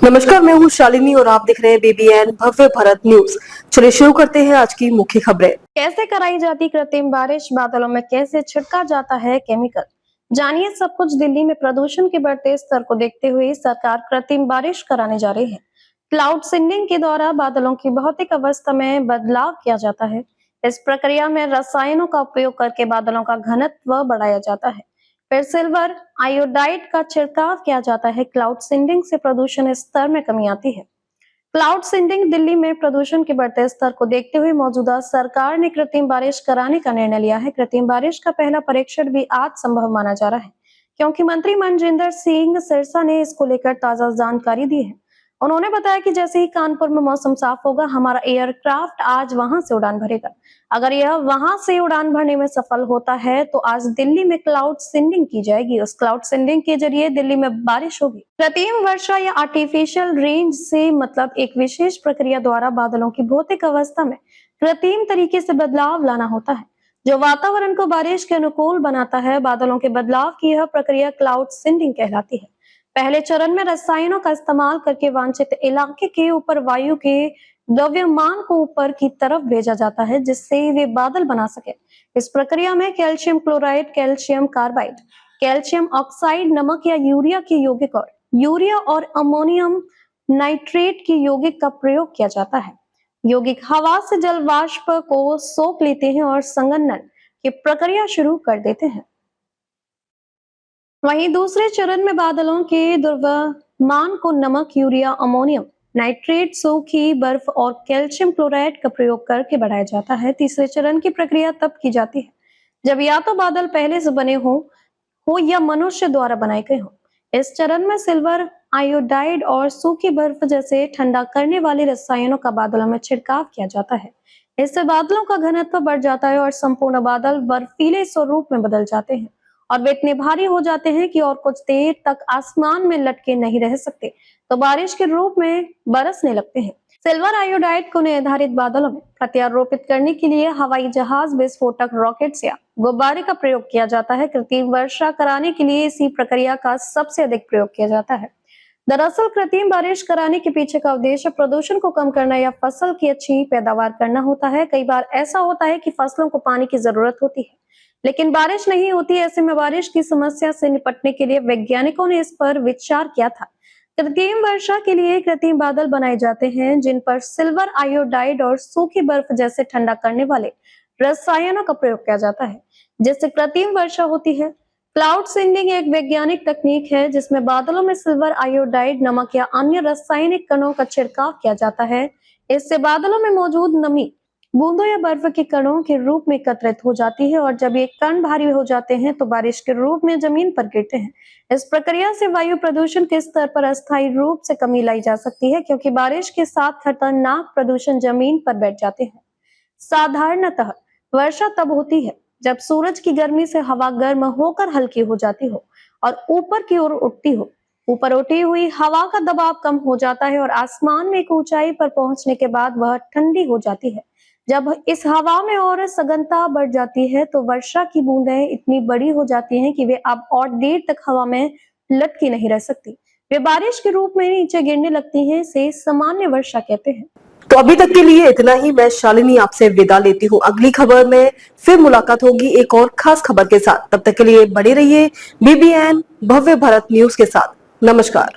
नमस्कार, मैं हूँ शालिनी और आप देख रहे हैं BBN भव्य भारत न्यूज। चलिए शुरू करते हैं आज की मुख्य खबरें। कैसे कराई जाती कृत्रिम बारिश, बादलों में कैसे छिड़का जाता है केमिकल, जानिए सब कुछ। दिल्ली में प्रदूषण के बढ़ते स्तर को देखते हुए सरकार कृत्रिम बारिश कराने जा रही है। क्लाउड सीडिंग के द्वारा बादलों की भौतिक अवस्था में बदलाव किया जाता है। इस प्रक्रिया में रसायनों का उपयोग करके बादलों का घनत्व बढ़ाया जाता है। फिर सिल्वर आयोडाइड का छिड़काव किया जाता है। क्लाउड सीडिंग से प्रदूषण स्तर में कमी आती है। क्लाउड सीडिंग दिल्ली में प्रदूषण के बढ़ते स्तर को देखते हुए मौजूदा सरकार ने कृत्रिम बारिश कराने का निर्णय लिया है। कृत्रिम बारिश का पहला परीक्षण भी आज संभव माना जा रहा है, क्योंकि मंत्री मनजिंदर सिंह सिरसा ने इसको लेकर ताजा जानकारी दी है। उन्होंने बताया कि जैसे ही कानपुर में मौसम साफ होगा, हमारा एयरक्राफ्ट आज वहां से उड़ान भरेगा। अगर यह वहां से उड़ान भरने में सफल होता है तो आज दिल्ली में क्लाउड सीडिंग की जाएगी। उस क्लाउड सीडिंग के जरिए दिल्ली में बारिश होगी। कृत्रिम वर्षा या आर्टिफिशियल रेंज से मतलब एक विशेष प्रक्रिया द्वारा बादलों की भौतिक अवस्था में कृत्रिम तरीके से बदलाव लाना होता है, जो वातावरण को बारिश के अनुकूल बनाता है। बादलों के बदलाव की यह प्रक्रिया क्लाउड सीडिंग कहलाती है। पहले चरण में रसायनों का इस्तेमाल करके वांछित इलाके के ऊपर वायु के द्रव्यमान को ऊपर की तरफ भेजा जाता है, जिससे वे बादल बना सके। इस प्रक्रिया में calcium chloride, calcium carbide, calcium oxide, नमक या यूरिया और अमोनियम नाइट्रेट की यौगिक का प्रयोग किया जाता है। यौगिक हवा से जल वाष्प को सोख लेते हैं और संघनन की प्रक्रिया शुरू कर देते हैं। वहीं दूसरे चरण में बादलों के द्रव्यमान को नमक, यूरिया, अमोनियम नाइट्रेट, सूखी बर्फ और कैल्शियम क्लोराइड का प्रयोग करके बढ़ाया जाता है। तीसरे चरण की प्रक्रिया तब की जाती है जब या तो बादल पहले से बने हो या मनुष्य द्वारा बनाए गए हो। इस चरण में सिल्वर आयोडाइड और सूखी बर्फ जैसे ठंडा करने वाले रसायनों का बादलों में छिड़काव किया जाता है। इससे बादलों का घनत्व बढ़ जाता है और संपूर्ण बादल बर्फीले स्वरूप में बदल जाते हैं और वे इतने भारी हो जाते हैं कि और कुछ देर तक आसमान में लटके नहीं रह सकते, तो बारिश के रूप में बरसने लगते हैं। सिल्वर आयोडाइड को निर्धारित बादलों में प्रत्यारोपित करने के लिए हवाई जहाज, विस्फोटक रॉकेट्स या गुब्बारे का प्रयोग किया जाता है। कृत्रिम वर्षा कराने के लिए इसी प्रक्रिया का सबसे अधिक प्रयोग किया जाता है। दरअसल कृत्रिम बारिश कराने के पीछे का उद्देश्य प्रदूषण को कम करना या फसल की अच्छी पैदावार करना होता है। कई बार ऐसा होता है कि फसलों को पानी की जरूरत होती है, लेकिन बारिश नहीं होती। ऐसे में बारिश की समस्या से निपटने के लिए वैज्ञानिकों ने इस पर विचार किया था। कृत्रिम वर्षा के लिए कृत्रिम बादल बनाए जाते हैं, जिन पर सिल्वर आयोडाइड और सूखी बर्फ जैसे ठंडा करने वाले रसायनों का प्रयोग किया जाता है, जिससे कृत्रिम वर्षा होती है। क्लाउड सीडिंग एक वैज्ञानिक तकनीक है जिसमें बादलों में सिल्वर आयोडाइड, नमक या अन्य रासायनिक कणों का छिड़काव किया जाता है। इससे बादलों में मौजूद नमी बूंदों या बर्फ के कणों के रूप में एकत्रित हो जाती है और जब ये कण भारी हो जाते हैं तो बारिश के रूप में जमीन पर गिरते हैं। इस प्रक्रिया से वायु प्रदूषण के स्तर पर अस्थायी रूप से कमी लाई जा सकती है, क्योंकि बारिश के साथ खतरनाक प्रदूषण जमीन पर बैठ जाते हैं। साधारणतः वर्षा तब होती है जब सूरज की गर्मी से हवा गर्म होकर हल्की हो जाती हो और ऊपर की ओर उठती हो। ऊपर उठी हुई हवा का दबाव कम हो जाता है और आसमान में एक ऊंचाई पर पहुंचने के बाद वह ठंडी हो जाती है। जब इस हवा में और सघनता बढ़ जाती है तो वर्षा की बूंदें इतनी बड़ी हो जाती हैं कि वे अब और देर तक हवा में लटकी नहीं रह सकती। वे बारिश के रूप में नीचे गिरने लगती हैं। इसे सामान्य वर्षा कहते हैं। तो अभी तक के लिए इतना ही। मैं शालिनी आपसे विदा लेती हूँ। अगली खबर में फिर मुलाकात होगी एक और खास खबर के साथ। तब तक के लिए बने रहिए BBN भव्य भारत न्यूज के साथ। नमस्कार।